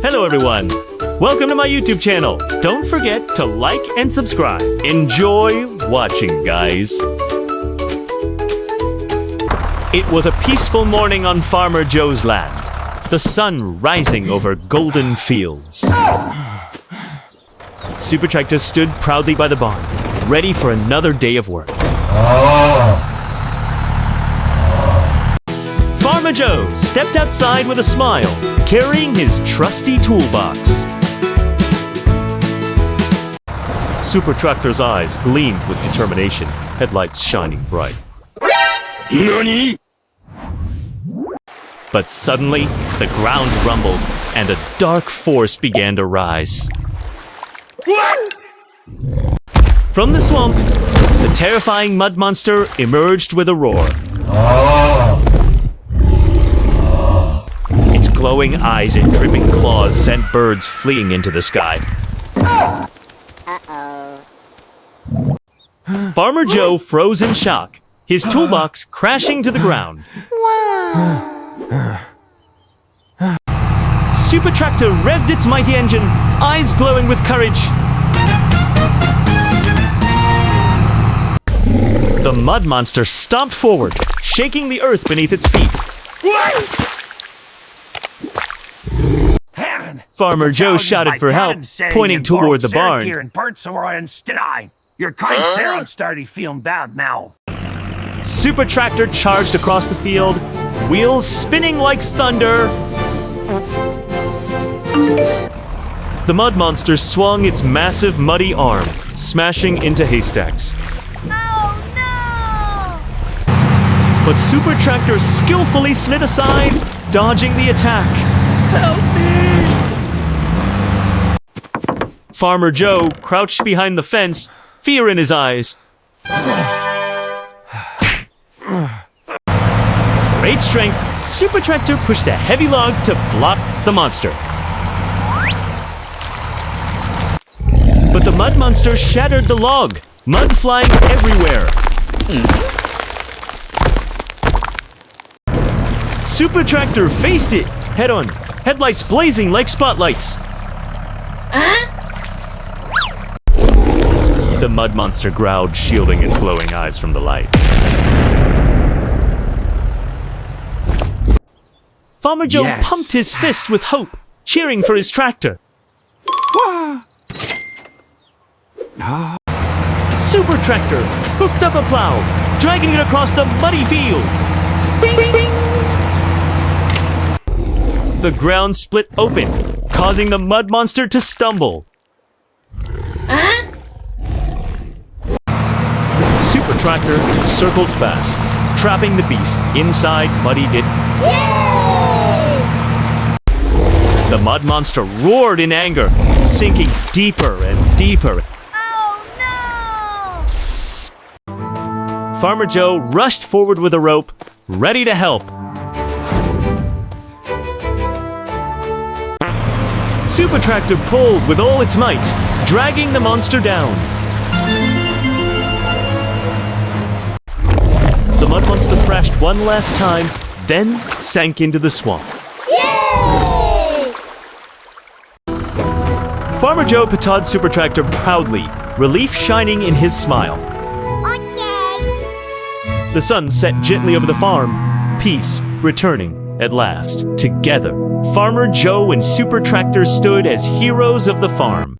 Hello everyone! Welcome to my YouTube channel. Don't forget to like and subscribe. Enjoy watching, guys. It was a peaceful morning on Farmer Joe's land. The sun rising over golden fields. Super Tractor stood proudly by the barn, ready for another day of work. Farmer Joe stepped outside with a smile, carrying his trusty toolbox. Super Tractor's eyes gleamed with determination, headlights shining bright. NANI? But suddenly, the ground rumbled, and a dark force began to rise. From the swamp, the terrifying mud monster emerged with a roar. Its glowing eyes and dripping claws sent birds fleeing into the sky. Farmer Joe froze in shock, his toolbox crashing to the ground. Super Tractor revved its mighty engine, eyes glowing with courage. The mud monster stomped forward, shaking the earth beneath its feet. Farmer Joe shouted for help, pointing toward the barn. Your kind Sarah's starting feeling bad now. Super Tractor charged across the field, wheels spinning like thunder. The mud monster swung its massive muddy arm, smashing into haystacks. Oh no! But Super Tractor skillfully slid aside, dodging the attack. Help me! Farmer Joe crouched behind the fence, fear in his eyes. Great strength, Super Tractor pushed a heavy log to block the monster. But the mud monster shattered the log, mud flying everywhere. Super Tractor faced it, head on, headlights blazing like spotlights. The mud monster growled, shielding its glowing eyes from the light. Farmer Joe pumped his fist with hope, cheering for his tractor. Super Tractor hooked up a plow, dragging it across the muddy field. Bing, bing, bing. The ground split open, causing the mud monster to stumble. Super Tractor circled fast, trapping the beast inside muddy ditch. The mud monster roared in anger, sinking deeper and deeper. Oh no! Farmer Joe rushed forward with a rope, ready to help. Super Tractor pulled with all its might, dragging the monster down. The mud monster thrashed one last time, then sank into the swamp. Yay! Farmer Joe patted Super Tractor proudly, relief shining in his smile. Okay. The sun set gently over the farm, peace returning at last. Together, Farmer Joe and Super Tractor stood as heroes of the farm.